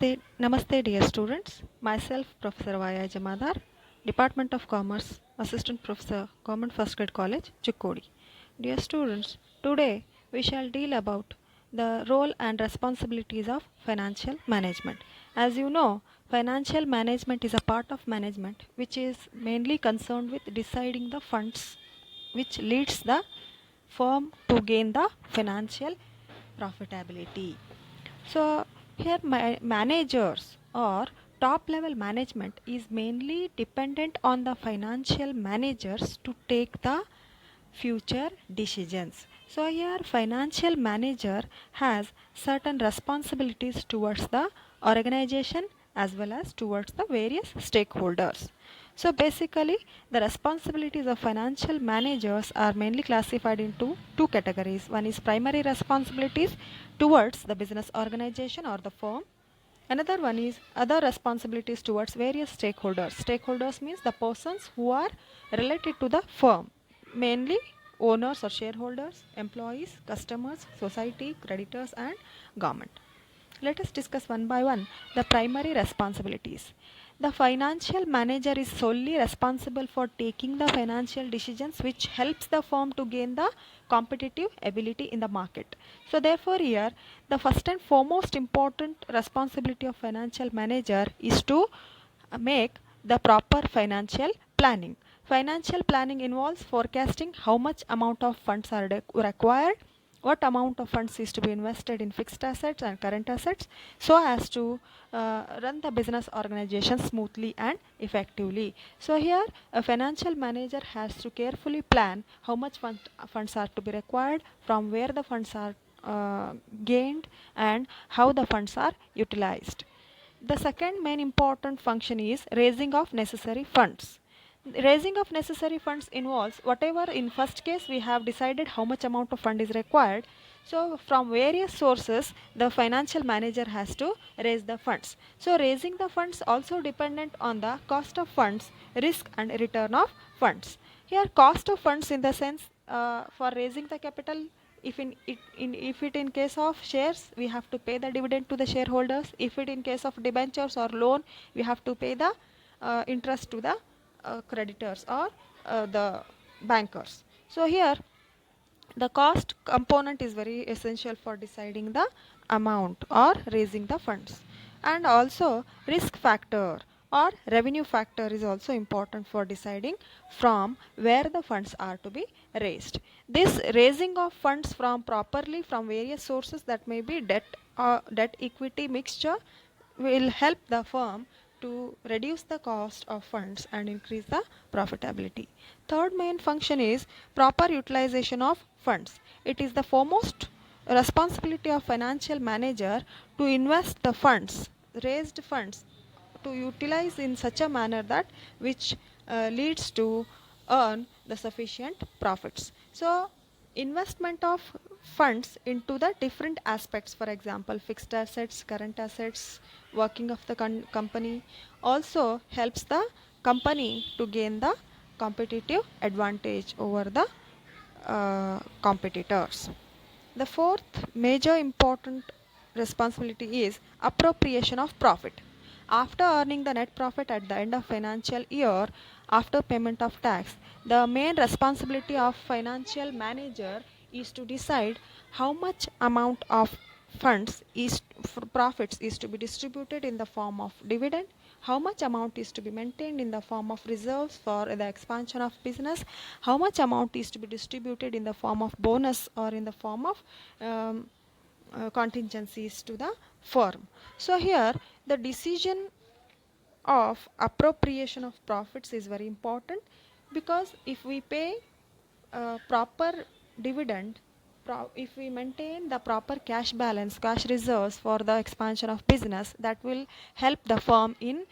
Namaste dear students. Myself Professor Vaya Jamadar, Department of Commerce, Assistant Professor, Government First Grade College, Chikkodi. Dear students, today we shall deal about the role and responsibilities of financial management. As you know, financial management is a part of management which is mainly concerned with deciding the funds which leads the firm to gain the financial profitability. So here managers or top level management is mainly dependent on the financial managers to take the future decisions. So here financial manager has certain responsibilities towards the organization as well as towards the various stakeholders. So basically the responsibilities of financial managers are mainly classified into two categories. One is primary responsibilities towards the business organization or the firm. Another one is other responsibilities towards various stakeholders. Stakeholders means the persons who are related to the firm, mainly owners or shareholders, employees, customers, society, creditors, and government. Let us discuss one by one the primary responsibilities. The financial manager is solely responsible for taking the financial decisions which helps the firm to gain the competitive ability in the market. So therefore here the first and foremost important responsibility of financial manager is to make the proper financial planning. Financial planning involves forecasting how much amount of funds are required, what amount of funds is to be invested in fixed assets and current assets so as to run the business organization smoothly and effectively. So here a financial manager has to carefully plan how much funds are to be required, from where the funds are gained, and how the funds are utilized. The second main important function is raising of necessary funds. Raising of necessary funds involves whatever in first case we have decided how much amount of fund is required. So from various sources the financial manager has to raise the funds. So raising the funds also dependent on the cost of funds, risk and return of funds. Here cost of funds in the sense for raising the capital, if it in case of shares we have to pay the dividend to the shareholders, if it in case of debentures or loan we have to pay the interest to the creditors or the bankers. So here the cost component is very essential for deciding the amount or raising the funds. And also risk factor or revenue factor is also important for deciding from where the funds are to be raised. This raising of funds from properly from various sources, that may be debt equity mixture, will help the firm to reduce the cost of funds and increase the profitability. Third main function is proper utilization of funds. It is the foremost responsibility of financial manager to invest the funds, raised funds, to utilize in such a manner that which leads to earn the sufficient profits. So investment of funds into the different aspects, for example fixed assets, current assets, working of the company, also helps the company to gain the competitive advantage over the competitors. The fourth major important responsibility is appropriation of profit. After earning the net profit at the end of financial year, after payment of tax, the main responsibility of financial manager is to decide how much amount of funds is profits is to be distributed in the form of dividend, how much amount is to be maintained in the form of reserves for the expansion of business, how much amount is to be distributed in the form of bonus or in the form of contingencies to the firm. So here the decision of appropriation of profits is very important, because if we pay proper dividend, if we maintain the proper cash balance, cash reserves for the expansion of business, that will help the firm in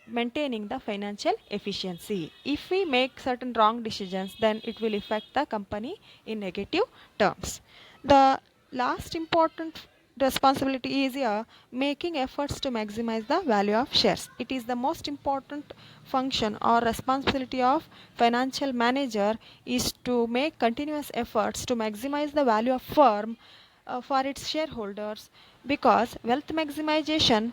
maintaining the financial efficiency. If we make certain wrong decisions, then it will affect the company in negative terms. The last important responsibility is here making efforts to maximize the value of shares. It is the most important function or responsibility of financial manager is to make continuous efforts to maximize the value of firm for its shareholders, because wealth maximization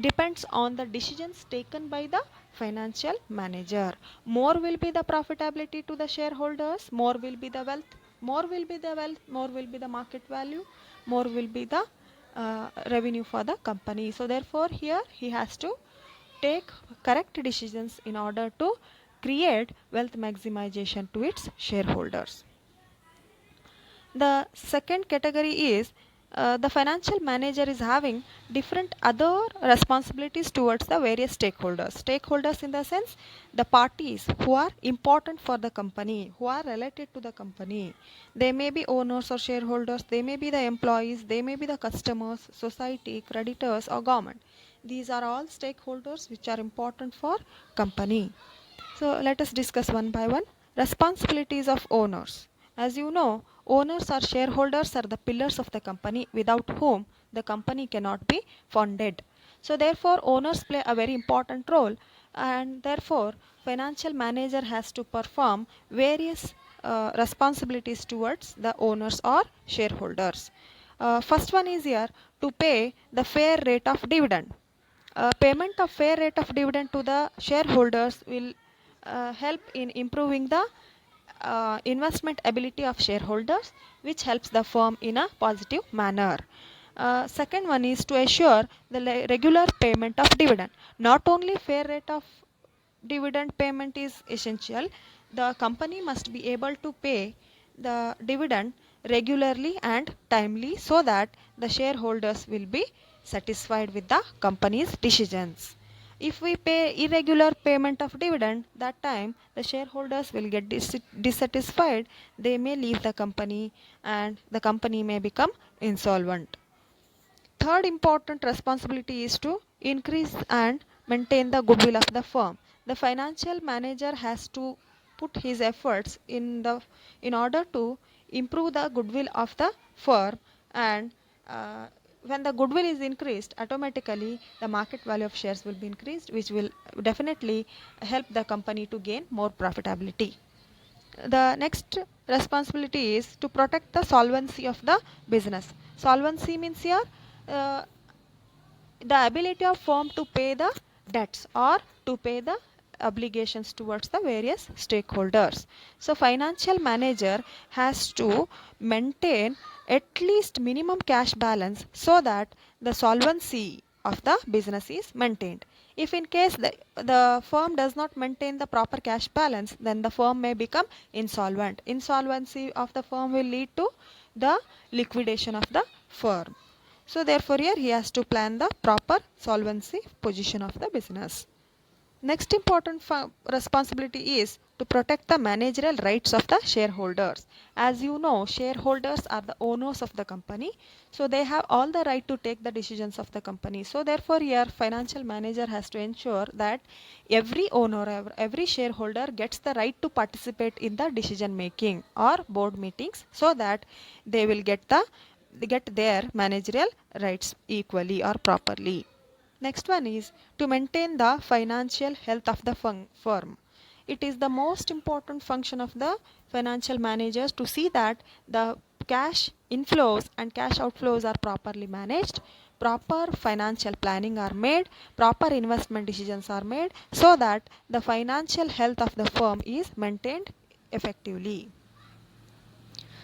depends on the decisions taken by the financial manager. More will be the profitability to the shareholders, more will be the wealth, more will be the market value, more will be the revenue for the company. So therefore here he has to take correct decisions in order to create wealth maximization to its shareholders. The second category is the financial manager is having different other responsibilities towards the various stakeholders. Stakeholders in the sense the parties who are important for the company, who are related to the company. They may be owners or shareholders, they may be the employees, they may be the customers, society, creditors or government. These are all stakeholders which are important for company. So let us discuss one by one. Responsibilities of owners. As you know, owners or shareholders are the pillars of the company without whom the company cannot be funded. So therefore owners play a very important role, and therefore financial manager has to perform various responsibilities towards the owners or shareholders. First one is here to pay the fair rate of dividend. Payment of fair rate of dividend to the shareholders will help in improving the investment ability of shareholders, which helps the firm in a positive manner. Second one is to assure the regular payment of dividend. Not only fair rate of dividend payment is essential, the company must be able to pay the dividend regularly and timely so that the shareholders will be satisfied with the company's decisions. If we pay irregular payment of dividend, that time the shareholders will get dissatisfied, they may leave the company and the company may become insolvent. Third important responsibility is to increase and maintain the goodwill of the firm. The financial manager has to put his efforts in order to improve the goodwill of the firm, and when the goodwill is increased, automatically the market value of shares will be increased, which will definitely help the company to gain more profitability. The next responsibility is to protect the solvency of the business. Solvency means here uh, the ability of firm to pay the debts or to pay the obligations towards the various stakeholders. So financial manager has to maintain at least minimum cash balance so that the solvency of the business is maintained. If in case the firm does not maintain the proper cash balance, then the firm may become insolvent. Insolvency of the firm will lead to the liquidation of the firm. So therefore here he has to plan the proper solvency position of the business. Next important responsibility is to protect the managerial rights of the shareholders. As you know, shareholders are the owners of the company, so they have all the right to take the decisions of the company. So therefore here financial manager has to ensure that every owner, every shareholder gets the right to participate in the decision making or board meetings, so that they will get their managerial rights equally or properly. Next one is to maintain the financial health of the firm. It is the most important function of the financial managers to see that the cash inflows and cash outflows are properly managed, proper financial planning are made, proper investment decisions are made, so that the financial health of the firm is maintained effectively.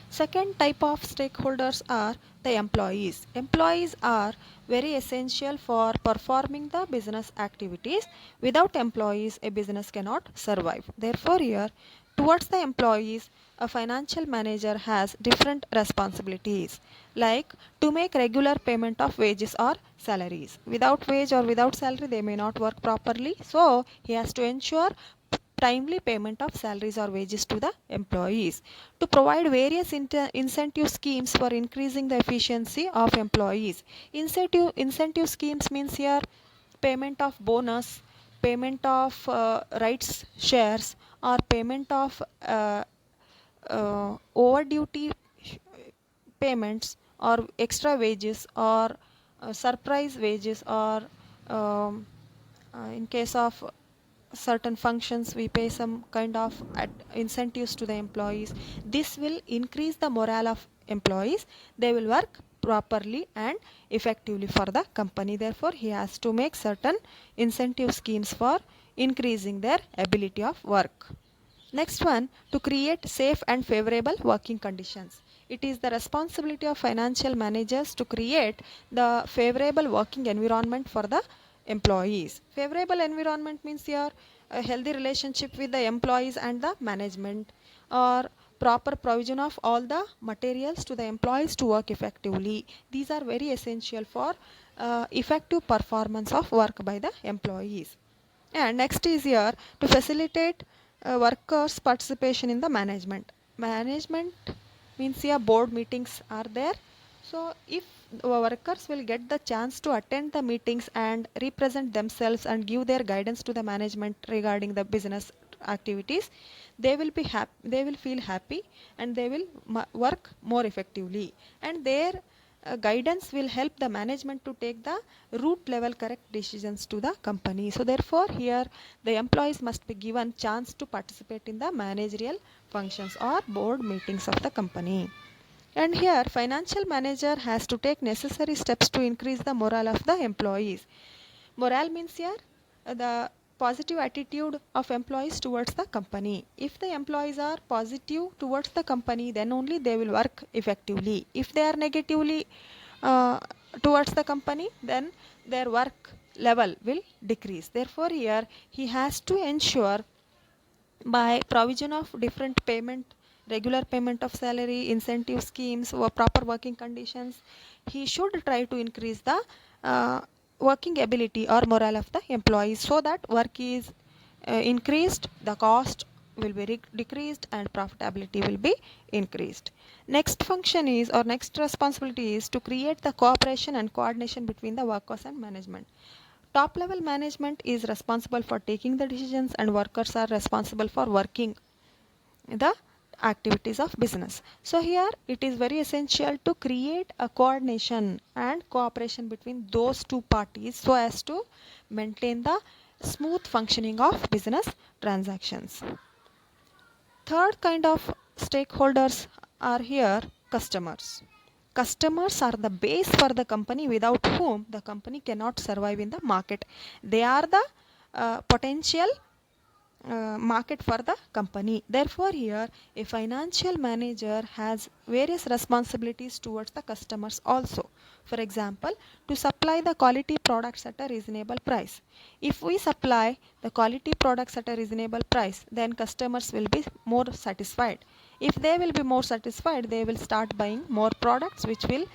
Second type of stakeholders are the employees. Employees are very essential for performing the business activities. Without employees, a business cannot survive. Therefore, here, towards the employees, a financial manager has different responsibilities, like to make regular payment of wages or salaries. Without wage or without salary, they may not work properly. So, he has to ensure timely payment of salaries or wages to the employees, to provide various incentive schemes for increasing the efficiency of employees. Incentive schemes means here payment of bonus, payment of rights shares, or payment of over duty payments, or extra wages, or surprise wages, or um, in case of certain functions we pay some kind of incentives to the employees. This will increase the morale of employees, they will work properly and effectively for the company. Therefore, he has to make certain incentive schemes for increasing their ability of work. Next one, to create safe and favorable working conditions. It is the responsibility of financial managers to create the favorable working environment for the employees. Favorable environment means your a healthy relationship with the employees and the management, or proper provision of all the materials to the employees to work effectively. These are very essential for effective performance of work by the employees. And next is here to facilitate workers participation in the management. Management means here board meetings are there. So if workers will get the chance to attend the meetings and represent themselves and give their guidance to the management regarding the business activities, they will be happy, they will feel happy, and they will work more effectively, and their guidance will help the management to take the root level correct decisions to the company. So therefore here the employees must be given chance to participate in the managerial functions or board meetings of the company. And here financial manager has to take necessary steps to increase the morale of the employees. Morale means here the positive attitude of employees towards the company. If the employees are positive towards the company, then only they will work effectively. If they are negatively uh, towards the company, then their work level will decrease. Therefore here he has to ensure by provision of different payment, regular payment of salary, incentive schemes, or proper working conditions, he should try to increase the uh, working ability or morale of the employees, so that work is increased, the cost will be decreased, and profitability will be increased. Next function is, or next responsibility is, to create the cooperation and coordination between the workers and management. Top level management is responsible for taking the decisions, and workers are responsible for working the activities of business. So here it is very essential to create a coordination and cooperation between those two parties so as to maintain the smooth functioning of business transactions. Third kind of stakeholders are here customers. Customers are the base for the company, without whom the company cannot survive in the market. They are the potential market for the company. Therefore here a financial manager has various responsibilities towards the customers also. For example, to supply the quality products at a reasonable price. If we supply the quality products at a reasonable price, then customers will be more satisfied. If they will be more satisfied, they will start buying more products, which will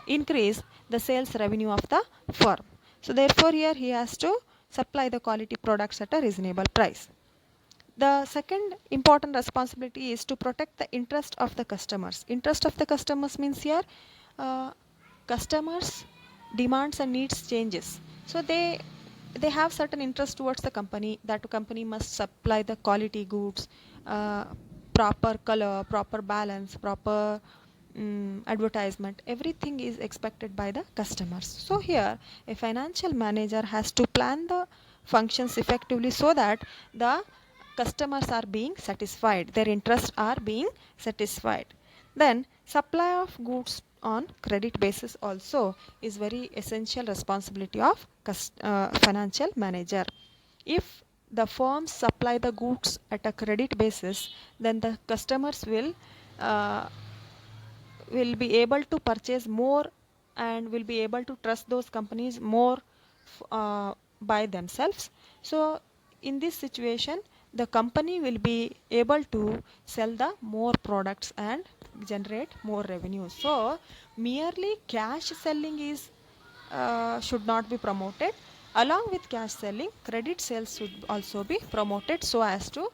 increase the sales revenue of the firm. So therefore here he has to supply the quality products at a reasonable price. The second important responsibility is to protect the interest of the customers. Interest of the customers means here uh, customers demands and needs changes. So they have certain interest towards the company, that the company must supply the quality goods, uh, proper color, proper balance, proper advertisement. Everything is expected by the customers. So here a financial manager has to plan the functions effectively so that the customers are being satisfied, their interests are being satisfied. Then supply of goods on credit basis also is very essential responsibility of financial manager. If the firms supply the goods at a credit basis, then the customers uh, will be able to purchase more and will be able to trust those companies more by themselves. So in this situation the company will be able to sell the more products and generate more revenue. So merely cash selling is should not be promoted. Along with cash selling, credit sales should also be promoted so as to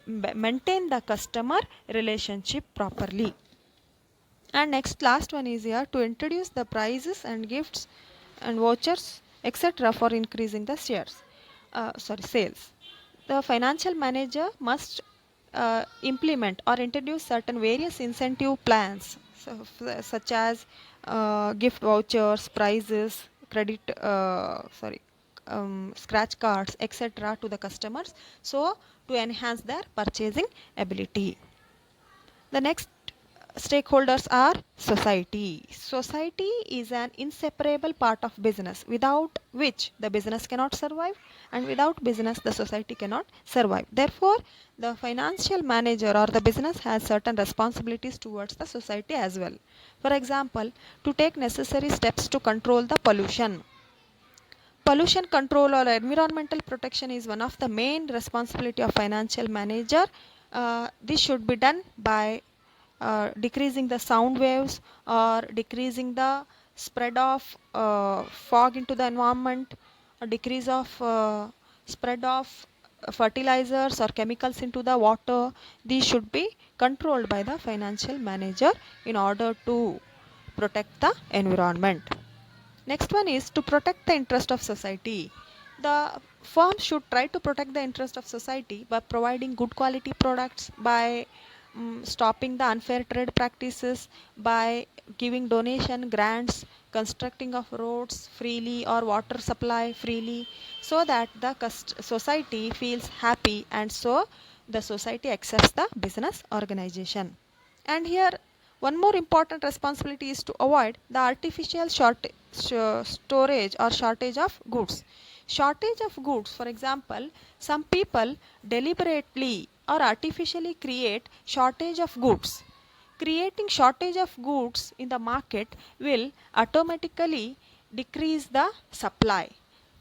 maintain the customer relationship properly. And next last one is here to introduce the prices and gifts and vouchers etc. for increasing the sales. The financial manager must implement or introduce certain various incentive plans, such as gift vouchers, prizes, credit scratch cards etc. to the customers, so to enhance their purchasing ability. The next stakeholders are society. Society is an inseparable part of business without which the business cannot survive, and without business the society cannot survive. Therefore, the financial manager or the business has certain responsibilities towards the society as well. For example, to take necessary steps to control the pollution. Pollution control or environmental protection is one of the main responsibility of financial manager. This should be done by decreasing the sound waves or decreasing the spread of fog into the environment, or decrease of spread of fertilizers or chemicals into the water. These should be controlled by the financial manager in order to protect the environment. Next one is to protect the interest of society. The firm should try to protect the interest of society by providing good quality products, by stopping the unfair trade practices, by giving donation grants, constructing of roads freely or water supply freely, so that the society feels happy, and so the society accepts the business organization. And here one more important responsibility is to avoid the artificial storage or shortage of goods. Shortage of goods, for example, some people deliberately or artificially create shortage of goods. Creating shortage of goods in the market will automatically decrease the supply.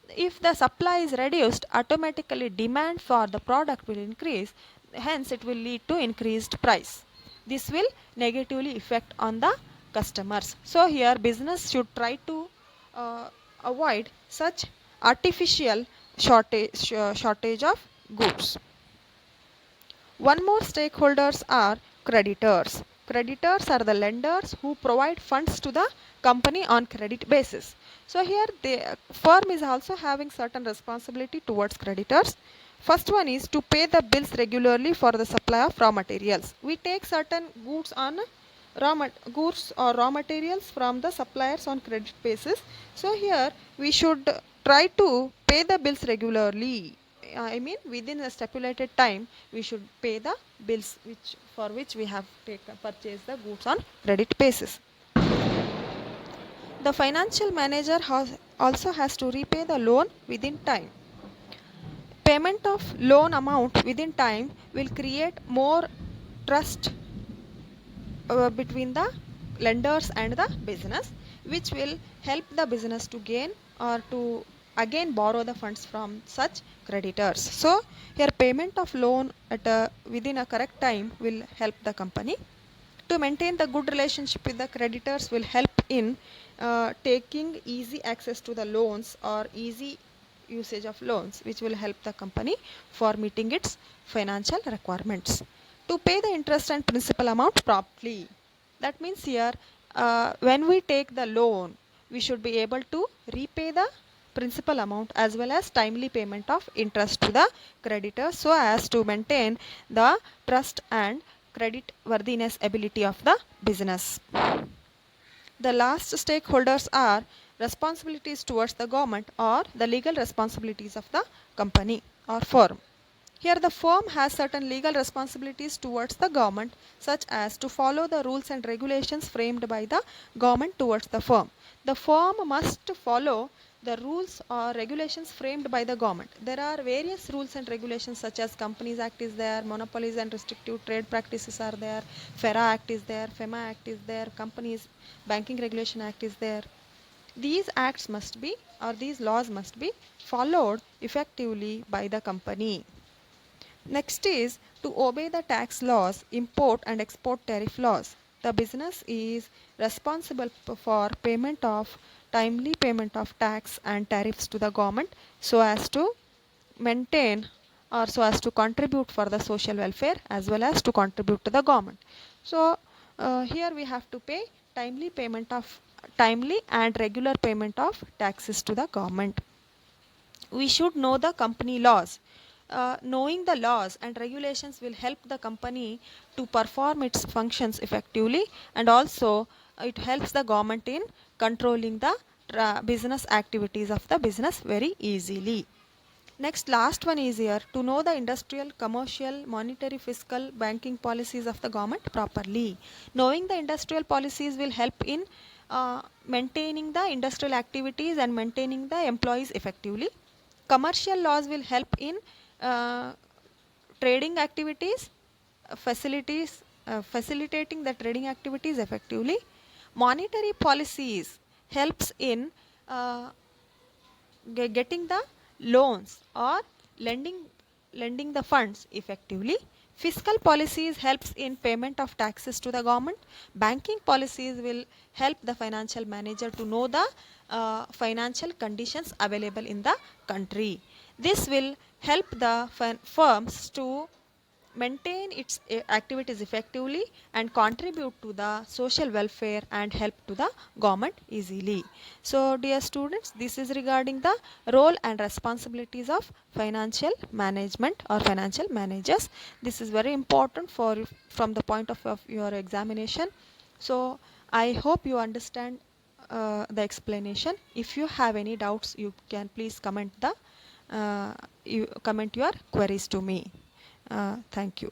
If the supply is reduced, automatically demand for the product will increase, hence it will lead to increased price. This will negatively affect on the customers. So here business should try to avoid such artificial shortage of goods. One more stakeholders are creditors. Creditors are the lenders who provide funds to the company on credit basis. So here the firm is also having certain responsibility towards creditors. First one is to pay the bills regularly for the supply of raw materials. We take certain goods on goods or raw materials from the suppliers on credit basis. So here we should try to pay the bills regularly. I mean within a stipulated time we should pay the bills for which we have purchased the goods on credit basis. The financial manager also has to repay the loan within time. Payment of loan amount within time will create more trust between the lenders and the business, which will help the business to gain or to again borrow the funds from such creditors. So here payment of loan at within a correct time will help the company. To maintain the good relationship with the creditors will help in taking easy access to the loans or easy usage of loans, which will help the company for meeting its financial requirements. To pay the interest and principal amount promptly. That means here when we take the loan, we should be able to repay the principal amount as well as timely payment of interest to the creditors, so as to maintain the trust and credit worthiness ability of the business. The last stakeholders are responsibilities towards the government or the legal responsibilities of the company or firm. Here the firm has certain legal responsibilities towards the government, such as to follow the rules and regulations framed by the government towards the firm. The firm must follow the rules or regulations framed by the government. There are various rules and regulations such as Companies Act is there, Monopolies and Restrictive Trade Practices are there, FERA Act is there, FEMA Act is there, Companies Banking Regulation Act is there. These acts must be, or these laws must be followed effectively by the company. Next is to obey the tax laws, import and export tariff laws. The business is responsible for payment of timely payment of tax and tariffs to the government, so as to maintain or so as to contribute for the social welfare as well as to contribute to the government. So here we have to pay timely and regular payment of taxes to the government. We should know the company laws. Knowing the laws and regulations will help the company to perform its functions effectively, and also it helps the government in controlling the business activities of the business very easily. Next, last one is here, to know the industrial, commercial, monetary, fiscal, banking policies of the government properly. Knowing the industrial policies will help in maintaining the industrial activities and maintaining the employees effectively. Commercial laws will help in uh, trading activities, facilitating the trading activities effectively. Monetary policies helps in uh, getting the loans or lending lending the funds effectively. Fiscal policies helps in payment of taxes to the government. Banking policies will help the financial manager to know the financial conditions available in the country. This will help the firms to maintain its activities effectively and contribute to the social welfare and help to the government easily. So dear students, this is regarding the role and responsibilities of financial management or financial managers. This is very important for from the point of your examination. So I hope you understand the explanation. If you have any doubts, you can please comment your queries to me. Thank you.